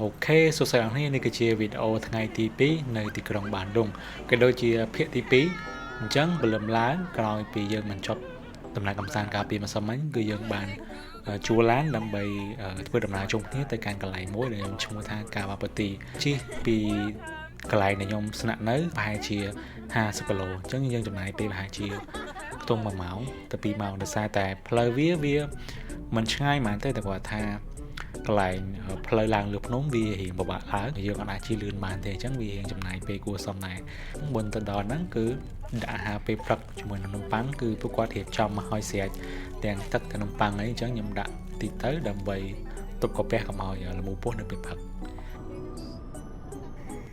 Ok, số sáng nay này cái chia video ngày tí pí nơi tíក្រុងបានដុងcái đôi chia ភាគទី2អញ្ចឹងព្រលឹមឡើងក្រោយពីយើងមិនចប់ដំណើរកំសាន្តការពីម្សិលមិញគឺយើងបានជួលឡានដើម្បីធ្វើដំណើរជុំគ្នាទៅកាន់កន្លែងមួយដែលខ្ញុំឈ្មោះថាកាវ៉ាប៉ាទីជិះពីកន្លែងដែលខ្ញុំស្នាក់នៅប្រហែលជា50គីឡូអញ្ចឹងយើងចំណាយពេលប្រហែលជាខ្ទង់1ម៉ោងទៅ2ម៉ោងដោយសារតែផ្លូវវាមិនឆ្ងាយហ្មងទេតែគាត់ថាកន្លែងផ្លូវឡើងលើភ្នំវារៀងពិបាកឡើងយើងអាចជិះលឿនបានទេអញ្ចឹងវារៀងចំណាយពេលគួរសមដែរមុនទៅដល់ហ្នឹងគឺដាក់អាហារពេលព្រឹកជាមួយនឹងនំប៉័ងគឺពួកគាត់រៀបចំមកឲ្យស្រេចទាំងទឹកទាំងនំប៉័ងអីអញ្ចឹងខ្ញុំដាក់តិចទៅដើម្បីទប់កាពះកុំឲ្យលមូពោះនៅពេលព្រឹក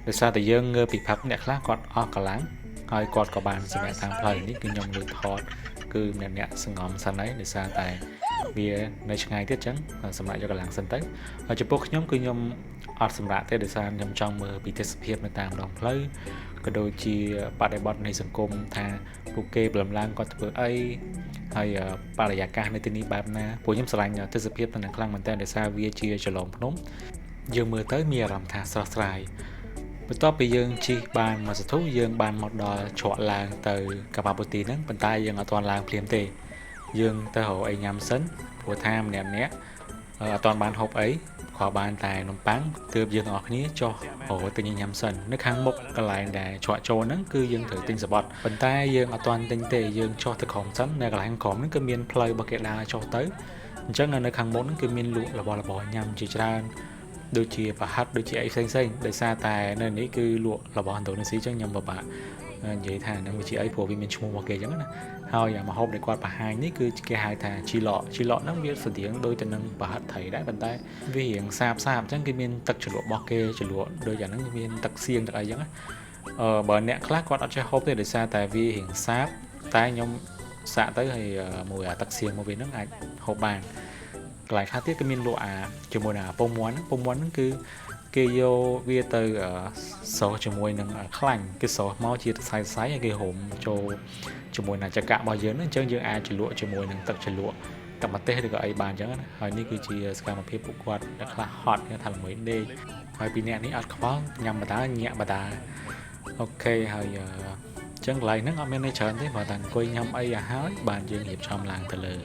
ដោយសារតែយើងងើពីព្រឹកអ្នកខ្លះគាត់អស់កម្លាំងហើយគាត់ក៏បានសម្រាប់តាមផ្លូវនេះគឺខ្ញុំលើកថតគឺអ្នកសង្ងំសិនហើយដោយសារតែវានៅឆ្ងាយទៀតអញ្ចឹងសម្រាប់យកកម្លាំងសិនទៅហើយចំពោះខ្ញុំគឺខ្ញុំអត់សម្រាប់ទេដោយសារខ្ញុំចង់មើលពីទេសភាពនៅតាមដងផ្លូវក៏ដូចជាបរិបទនៃសង្គមថាពួកគេព្រមឡើងគាត់ធ្វើអីហើយបរិយាកាសនៅទីនេះបែបណាពួកខ្ញុំស្រឡាញ់ទេសភាពទៅនឹងខ្លាំងមែនតើដោយសារវាជាចលងភ្នំយើងមើលទៅមានអារម្មណ៍ថាស្រស់ស្រាយបន្ទាប់ពីយើងជិះបានមកសធុយើងបានមកដល់ច្រកឡើងទៅកាវ៉ាប៉ូទីហ្នឹងប៉ុន្តែយើងអត់ទាន់ឡើងភ្លាមទេយើងទៅរកអីញ៉ាំសិនព្រោះថាម្នាក់អត់ទាន់បានហូបអីគ្រាន់បានតែនំប៉័ងទើបយើងទាំងអស់គ្នាចុះរកទិញញ៉ាំសិននៅខាងមុខកន្លែងដែលច្រកចូលហ្នឹងគឺយើងត្រូវទិញសបត់ប៉ុន្តែយើងអត់ទាន់ទិញទេយើងចុះទៅក្រោមសិននៅកន្លែងក្រោមហ្នឹងគឺមានផ្លូវរបស់គេដើរចុះទៅអញ្ចឹងនៅខាងមុខហ្នឹងគឺមានលក់របស់ញ៉ាំជាច្រើនដូចជាប្រហិតដូចជាអីផ្សេងដោយសារតែនៅនេះគឺលក់របស់ឥណ្ឌូនេស៊ីអញ្ចឹងខ្ញុំពិបាកនិយាយថានឹងវាជាអីព្រោះវាមានឈ្មោះរបស់គេអញ្ចឹងណាហើយម្ហូបដែលគាត់បង្ហាញនេះគឺគេហៅថាជីឡកហ្នឹងវាស្តៀងដូចទៅនឹងប្រហិតត្រីដែរប៉ុន្តែវារៀងសាបអញ្ចឹងគេមានទឹកជ្រលក់របស់គេជ្រលក់ដូចអាហ្នឹងមានទឹកសៀងទឹកអីអញ្ចឹងណាបើអ្នកខ្លះគាត់អត់ចេះហូបទេដោយសារតែវារៀងសាបតែខ្ញុំសាកទៅហើយមួយអាទឹកសៀងមកវាហ្នឹងអាចហូបបានកន្លែងខ្លះទៀតក៏មានលក់ជាមួយនឹងពងមាន់ហ្នឹងគឺគេយកវាទៅសោសជាមួយនឹងខ្លាញ់គេសោសមកជាសរសៃហើយគេហុំចូលជាមួយនឹងចង្កាក់របស់យើងហ្នឹងអញ្ចឹងយើងអាចជ្រលក់ជាមួយនឹងទឹកជ្រលក់ទឹកម្ទេសឬក៏អីបានអញ្ចឹងណាហើយនេះគឺជាសកម្មភាពពួកគាត់ដែលខ្លះហត់គេថាល្មើដេកហើយពីអ្នកនេះអត់ខ្វល់ញ៉ាំបដាញាក់បដាអូខេហើយអញ្ចឹងកន្លែងហ្នឹងអត់មានអីច្រើនទេព្រោះតែអង្គុយញ៉ាំអីឲ្យហើយបានយើងរៀបចំឡើងទៅលើ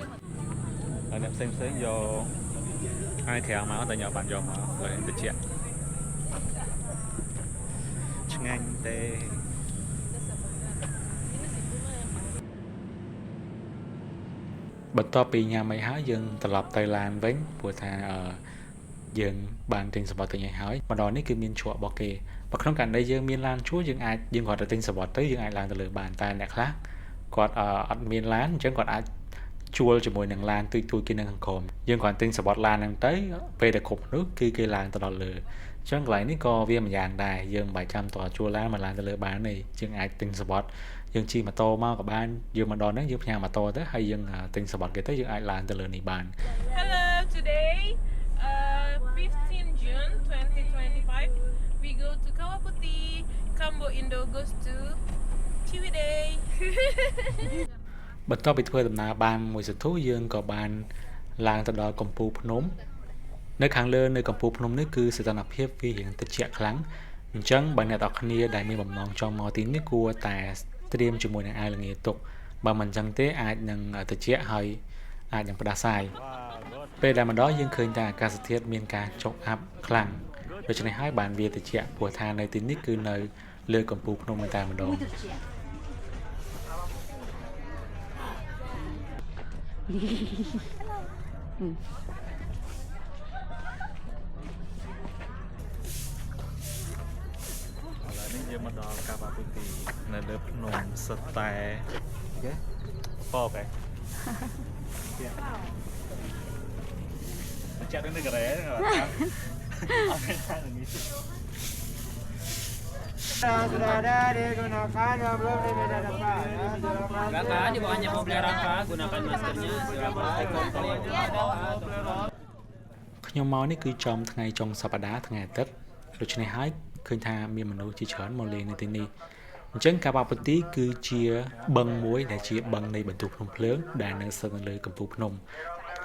ហើយអ្នកផ្សេងយកអាយក្រៅមកតែញ៉ាំបានយកមកហើយតិចឆ្ងាញ់ទេបន្ទាប់ពីញ៉ាំអីហើយយើងត្រឡប់ទៅឡានវិញព្រោះថាយើងបានទិញសបត់ទិញឲ្យហើយម្ដងនេះគឺមានជ្រក់របស់គេបើក្នុងករណីយើងមានឡានជួលយើងគាត់ទៅទិញសបត់ទៅយើងអាចឡើងទៅលើបានតែអ្នកខ្លះគាត់អត់មានឡានអញ្ចឹងគាត់អាចជួលជាមួយនឹងឡានទួយគេនៅខាងក្រោមយើងគ្រាន់ទិញសបត់ឡានហ្នឹងទៅពេលដែលគ្រប់នោះគឺគេឡើងទៅដល់លើអញ្ចឹងកន្លែងនេះក៏វាមួយយ៉ាងដែរយើងមិនបាច់ចាំតជួលឡានមកឡើងទៅលើបានទេយើងអាចទិញសបត់យើងជិះម៉ូតូមកក៏បានយើងមកដល់ហ្នឹងយើងផ្ញើម៉ូតូទៅហើយយើងទិញសបត់គេទៅយើងអាចឡើងទៅលើនេះបាន Hello, today 15 June 2025 we go to Kawaputty Kambo Indo goes to Chiwidey បន្ទាប់ពីធ្វើដំណើរបានមួយសន្ទុះយើងក៏បានឡើងទៅដល់កំពូលភ្នំនៅខាងលើនៅកំពូលភ្នំនេះគឺសីតុណ្ហភាពវារៀងត្រជាក់ខ្លាំងអញ្ចឹងបើអ្នកនរគ្នាដែលមានបំណងចង់មកទីនេះគួរតែត្រៀមជាមួយនឹងអាវល្ងាទុកបើមិនអញ្ចឹងទេអាចនឹងត្រជាក់ហើយអាចនឹងផ្ដាសាយពេលដែលមកដល់យើងឃើញថាអាកាសធាតុមានការចុះអាប់ខ្លាំងដូច្នេះហើយបានវាត្រជាក់ព្រោះថានៅទីនេះគឺនៅលើកំពូលភ្នំតែម្ដងឥឡូវនេះយើងមកដល់កាវ៉ាពូទីនៅលើភ្នំសតែប៉កចាក់នៅកន្លែងអត់មានថានេះ Kakak di bawahnya mau beli rangka gunakan maskernya silakan. ខ្ញុំមកនេះគឺចំថ្ងៃចុងសប្តាហ៍ថ្ងៃអាទិត្យដូច្នេះហើយឃើញថាមានមនុស្សជាច្រើនមកលេងនៅទីនេះអញ្ចឹងកាវ៉ាប៉ាទីគឺជាបឹងមួយដែលជាបឹងនៃបន្ទប់ភ្នំភ្លើងដែលនៅស្ថិតនៅលើកំពូលភ្នំ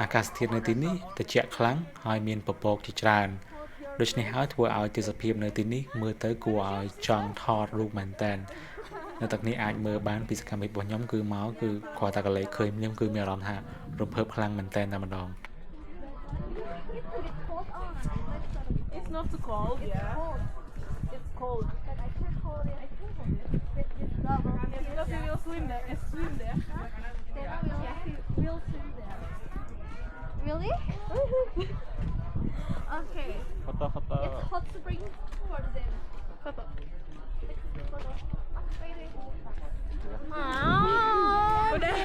អាកាសធាតុនៅទីនេះត្រជាក់ខ្លាំងហើយមានពពកជាច្រើន ដូច្នេះហើយធ្វើឲ្យទេសភាពនៅទីនេះមើលទៅគួរឲ្យចង់ថតរូបមែនតើនៅទឹកនេះអាចមើលបានពីសកម្មភាពរបស់ខ្ញុំគឺមកគឺគាត់តែកលេចឃើញខ្ញុំគឺមានអារម្មណ៍ថារំភើបខ្លាំងមែនតើតែម្ដង It's not too cold, yeah. It's cold. But I can't hold it. I can't hold it. With this rubber. Because we will swim there. Swim there. We'll swim there. Really? Okay. It's hot spring for them. Photo. Ah, Udah.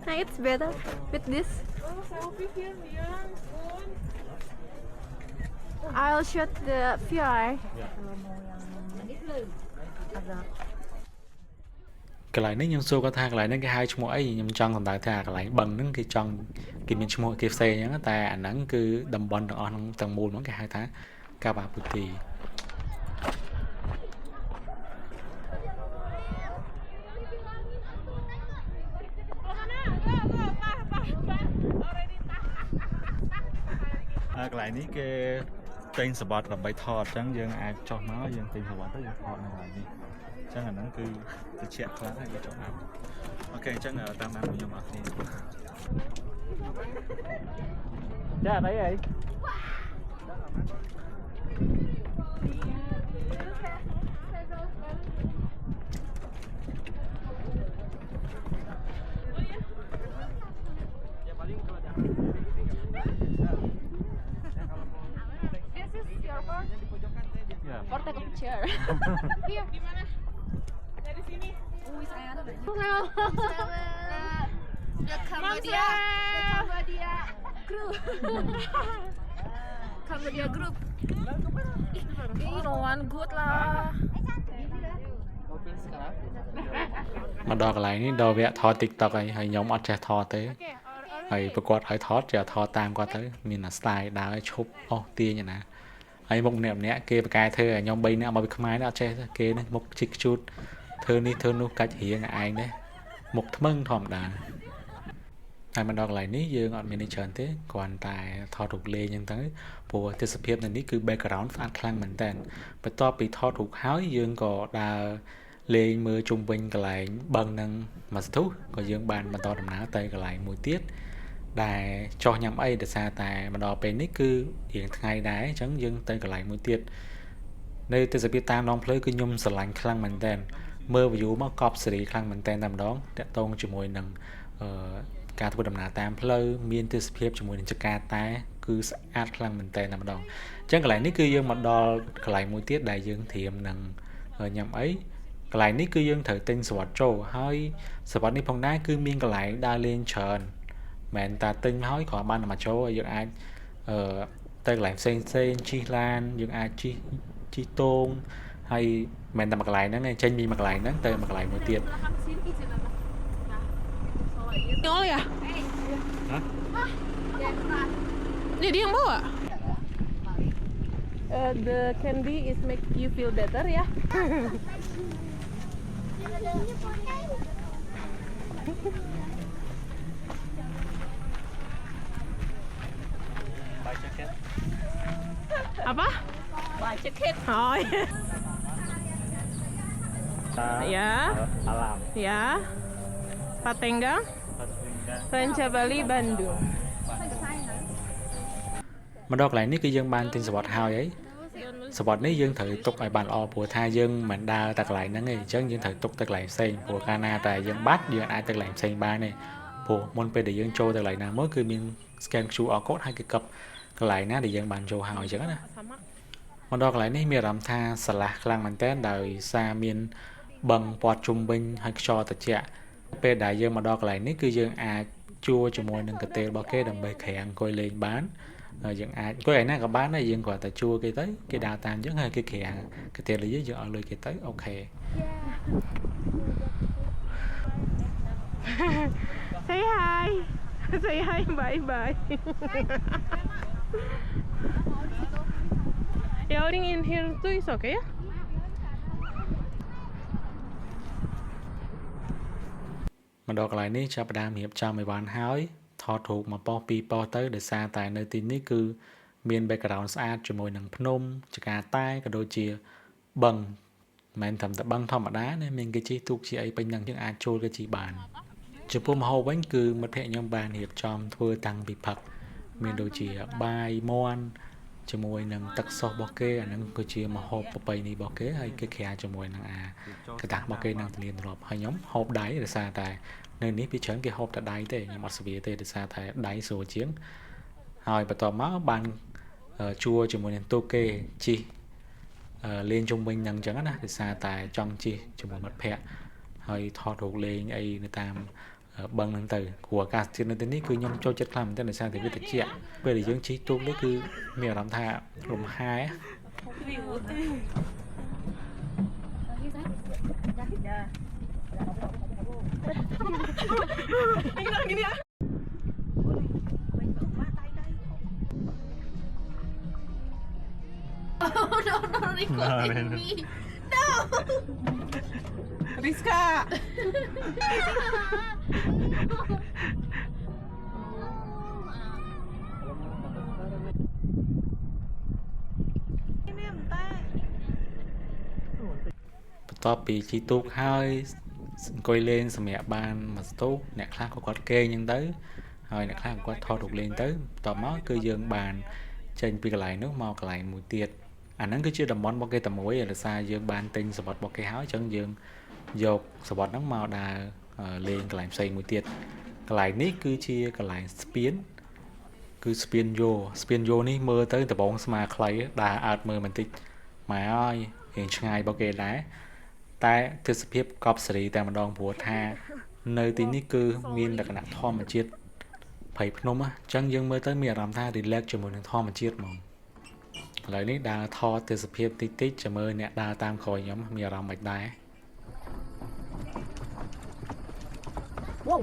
Nah, it's better with this. Oh, selfie here, yeah. I'll shoot the VR. កន្លែងនេះខ្ញុំសួរគាត់ថាកន្លែងហ្នឹងគេហៅឈ្មោះអីខ្ញុំចង់សម្ដៅថាកន្លែងបឹងហ្នឹងគេចង់គេមានឈ្មោះគេផ្សេងអញ្ចឹងតែអាហ្នឹងគឺតំបន់ទាំងអស់ហ្នឹងទាំងមូលហ្នឹងគេហៅថាកាបាពូទី កន្លែងនេះគេទិញសបត់ដើម្បីថតអញ្ចឹងយើងអាចចុះមកយើងទិញសបត់ទៅយើងថតនៅកន្លែងនេះអញ្ចឹងអាហ្នឹងគឺត្រជាក់ខ្លាំងហើយគេចុះមកអូខេអញ្ចឹងតាមតាមខ្ញុំអត់គ្នាចាអីអី This is your board. Or take a picture. Here. Di mana? Dari sini. The Cambodia group. Cambodia group. You know one good lah. មកដល់កន្លែងនេះដល់វគ្គថត TikTok ហើយខ្ញុំអត់ចេះថតទេ Okay. ហើយប្រកួតឲ្យថតចេះថតតាមគាត់ទៅមានអា style ដើរឈប់អស់ទាញណាហើយមុខម្នាក់គេប្រកែធ្វើឲ្យខ្ញុំ3នាក់មកពីខ្មែរនេះអត់ចេះគេនេះមុខជីកជូតធ្វើនេះធ្វើនោះកាច់រៀងឯងដែរមុខថ្មឹងធម្មតាហើយមកដល់កន្លែងនេះយើងអត់មាននេះច្រើនទេគ្រាន់តែថតរូបលេងអញ្ចឹងទៅព្រោះទេសភាពនៅនេះគឺ background ស្អាតខ្លាំងមែនតើបន្ទាប់ពីថតរូបហើយយើងក៏ដើរលេងមើលជុំវិញកន្លែងបឹងនឹងមកស្ទុះក៏យើងបានបន្តដំណើរទៅកន្លែងមួយទៀតដែលចោះញ៉ាំអីដោយសារតែមកដល់ពេលនេះគឺរៀងថ្ងៃដែរអញ្ចឹងយើងទៅកន្លែងមួយទៀតនៅទេសភាពតាមដងផ្លូវគឺខ្ញុំស្រឡាញ់ខ្លាំងមែនតើមើល view មកកប់សេរីខ្លាំងមែនតើតែម្ដងតាក់ទងជាមួយនឹងការធ្វើដំណើរតាមផ្លូវមានទេសភាពជាមួយនឹងចកាតែគឺស្អាតខ្លាំងមែនតើតែម្ដងអញ្ចឹងកន្លែងនេះគឺយើងមកដល់កន្លែងមួយទៀតដែលយើងត្រៀមនឹងញ៉ាំអីកន្លែងនេះគឺយើងត្រូវទិញសវត្ថចូលហើយសវត្ថនេះផងដែរគឺមានកន្លែងដើរលេងច្រើនមែនតាទិញហើយគ្រាន់បានមកចូលយើងអាចទៅកន្លែងផ្សេងជិះឡានយើងអាចជិះតងហើយមិនតែមួយកន្លែងហ្នឹងឯងចេញពីមួយកន្លែងហ្នឹងទៅមួយកន្លែងមួយទៀត Nyol ya? Hah? Jadi yang bawa? The candy is make you feel better ya? Apa? Budget kit. Oh ya. Ya. Alam Ya. Patenggang, Ranca Bali, Bandung. មកដល់កន្លែងនេះគឺយើងបានទិញសវត្ថហើយសវត្ថនេះយើងត្រូវទុកឲ្យបានល្អព្រោះថាយើងមិនដើរតែកន្លែងហ្នឹងទេអញ្ចឹងយើងត្រូវទុកទៅកន្លែងផ្សេងព្រោះកាលណាតែយើងបាត់យើងអាចទៅកន្លែងផ្សេងបានទេព្រោះមុនពេលដែលយើងចូលទៅកន្លែងណាមួយគឺមាន scan QR code ហើយកកប់កន្លែងណាដែលយើងបានចូលហើយអញ្ចឹងណាមកដល់កន្លែងនេះមានអារម្មណ៍ថាស្រឡះខ្លាំងមែនតើដោយសារមានបឹងព័ទ្ធជុំវិញហើយខ្យល់ត្រជាក់ពេលដែលយើងមកដល់កន្លែងនេះគឺយើងអាចជួជាមួយនឹងកន្ទេលរបស់គេដើម្បីក្រាំងអង្គុយលេងបានយើងអាចអង្គុយឯណាក៏បានដែរយើងគ្រាន់តែជួគេទៅគេដើរតាមយើងហើយគេក្រាំងកន្ទេលយើងឲ្យលុយគេទៅអូខេ Say hi. Say hi, bye bye. Yelling in here too is okay ya? mà đọc lại ní cho đam hiệp cho mày bán hói thọ thuộc mà po pi po tới để xa tại nơi tin ní cứ miền background xa cho môi nắng phnom cho cả tai cả đôi chia bằng mình thầm tập băng thom ở đá nên mình cái chi thuộc chị ấy bên năng những ai trôi cái chị bàn chụp phim hậu bánh cứ mất hệ nhóm bàn hiệp chom thưa tăng bị phật miền đôi chia bài môn cho môi nắng tắc so bò kê nắng cái chia mà hộp bay đi bò kê hay cái khe cho môi nắng cái tạc bò kê năng liền rộp hay nhóm hộp đáy để xa tại nên ní bị chấn cái hộp đã đáy thế nhưng mà sự việc để xa tại đáy số chiến rồi và tỏ máu bàn chua cho môi nắng tô kê chi lên trung bình năng chẳng á để xa tại trong chi cho một mặt phẹ hơi thọ thuộc lên ấy người ta bằng năng từ của cả trên nên ní cứ nhóm cho chất làm thế là sao thì biết được chuyện về để dưỡng trí tốt đấy cứ mèo làm tha lùm hai á No, recording me. No. Rizka.ต่อปีชีตุกhơi coi lên xem mẹ ban mà tốt nè khác có quạt kê nhưng tới rồi nè khác có thọ thuộc lên tới tỏ máu cứ dương bàn trên pi lại nước màu lại mùi tiệt nó cứ chưa đầm món bao cây tầm muối là xa dương bàn tinh sờ bọt bao cây háo chân dương dột sờ bọt nắng màu đà lên lại xây mùi tiệt lại nít cứ chia lại spin cứ spin vô ní mưa tới từ bóng mà khay đà ạt mưa mình tích mà ơi hiện ngày bao cây lá tại thực sự hiệp cọp xử tại một đòn bùa tha nơi tín ní cư miên là cái nặng thom mà chết phải nôm á chẳng dừng mới tới miền làm tha thì lek cho một thằng thom mà chết mà lại ní đa tho thực sự hiệp tích tích cho mơ nè đa tam khỏi nhóm miền làm mạch đá Wow.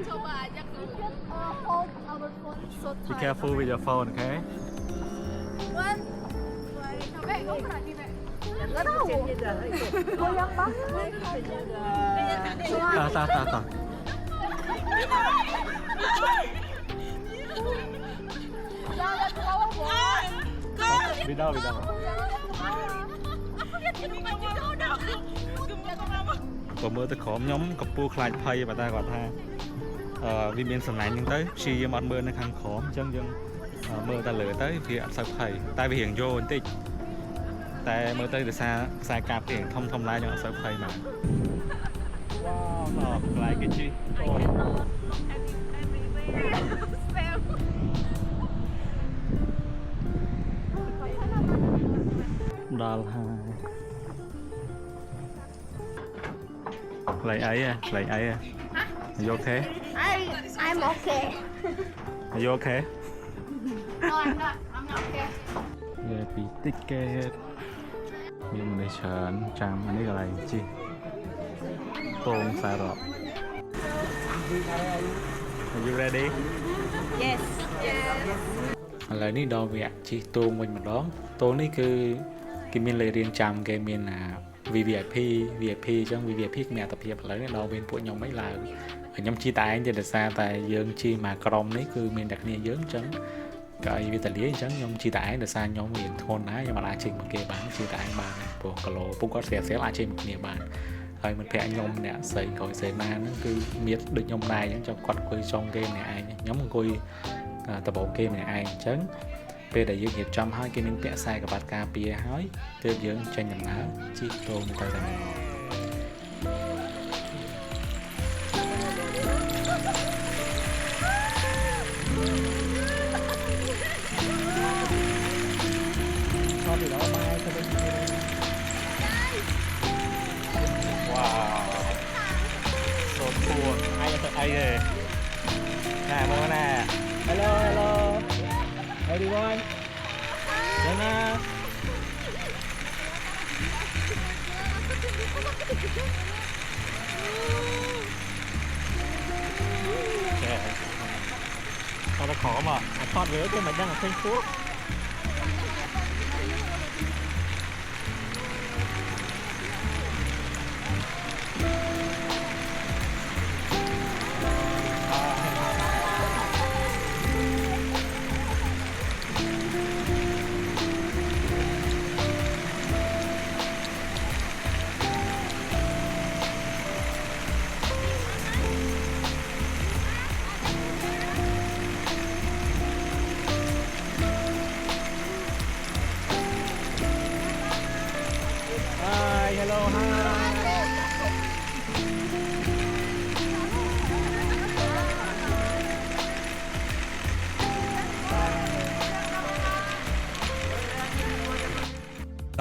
Coba aja hold our phone so tight. Be careful with your phone, okay? One. Kamu pernah di Nggak tahu. Goyang banget. Tak. Jangan lihat ke bawah, Boy. Bidau. Aku lihat di rumah juga udah. Và mưa tới khóm nhóm cặp pua khai phay và ta gọi tha vì miền sầm này nhưng tới si mọt mưa nó khang khóm chân dân mưa ta lửa tới phía sau thầy tai vì hiện vô tí tại mưa tới từ xa cạp hiện thông lại cho sau thầy mà wow nó lại cái chi đào hai lại ấy à Are you okay? I'm okay. Are you okay? No, I'm not okay. VIP ticket មានមនុស្សច្រើនចាំអានេះកន្លែងជិះពងខ្សែរ៉ក Are you ready? Yes. ឥឡូវនេះដល់វគ្គជិះទូងវិញម្ដងទូងនេះគឺគេមានលេខរៀងចាំគេមានVIP អញ្ចឹង VIP គឺមានអត្ថប្រយោជន៍ឥឡូវនេះដល់មានពួកខ្ញុំមិនឡើងខ្ញុំជិះតែឯងទេដោយសារតែយើងជិះមកក្រុមនេះគឺមានតែគ្នាយើងអញ្ចឹងក៏ឲ្យវាតលាអញ្ចឹងខ្ញុំជិះតែឯងដោយសារខ្ញុំរៀងធ្ងន់ដែរខ្ញុំអាចជិះមួយគេបានជិះតែឯងបានព្រោះគីឡូពុកគាត់ស្រាលអាចជិះមួយគ្នាបានហើយមិត្តភក្តិខ្ញុំអ្នកស្រីក្រោយស្រីណាហ្នឹងគឺមានដូចខ្ញុំដែរអញ្ចឹងគាត់អង្គុយចុងគេម្នាក់ឯងខ្ញុំអង្គុយដបោគេម្នាក់ឯងអញ្ចឹងពេលដែលយើងរៀបចំហើយគេមានពាក់ខ្សែក្បាត់ការពារហើយទើបយើងចេញដំណើរជិះចូលទៅតែម្ដងai rồi nè mua nè hello everyone lên nè sao nó khó mà thoát với cái mình đang ở thành phố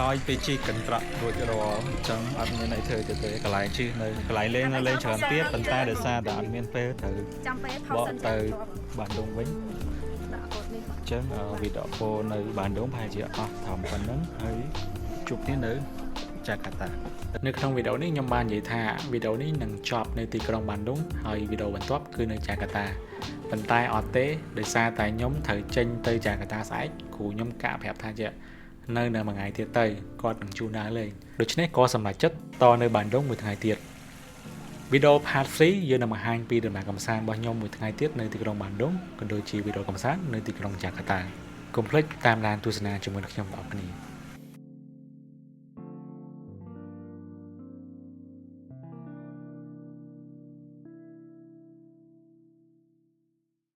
ឲ្យពេលជិះកន្ត្រករួចរាល់អញ្ចឹងអត់មានអីធ្វើទៀតទេកន្លែងជិះនៅកន្លែងលេងនៅលេងច្រើនទៀតប៉ុន្តែដោយសារតែអត់មានពេលត្រូវ ចាំពេលថ ប ត ក សិន ទៅបានដងវិញ ដាក់កូននេះ អញ្ចឹងវីដេអូហ្វូនៅបានដងប្រហែលជាអស់ត្រឹមប៉ុណ្្នឹងហើយជួបគ្នានៅចាកាតានៅក្នុងវីដេអូនេះខ្ញុំបាននិយាយថាវីដេអូនេះនឹងចប់នៅទីក្រុងបានដងហើយវីដេអូបន្ទាប់គឺនៅចាកាតាប៉ុន្តែអត់ទេដោយសារតែខ្ញុំត្រូវចេញទៅចាកាតាស្អែកគ្រូខ្ញុំកាក់ប្រាប់ថាជានៅមួយថ្ងៃទៀតទៅគាត់នឹងជួនដើរលេងដូច្នេះក៏សម្រេចចិត្តតនៅបានដងមួយថ្ងៃទៀតវីដេអូ part 3យើងនឹងបង្ហាញពីដំណើរកម្សាន្តរបស់ខ្ញុំមួយថ្ងៃទៀតនៅទីក្រុងបានដងក៏ដូចជាវីដេអូកម្សាន្តនៅទីក្រុងចាកាតាកុំភ្លេចតាមដានទស្សនាជាមួយនឹងខ្ញុំបងប្អូន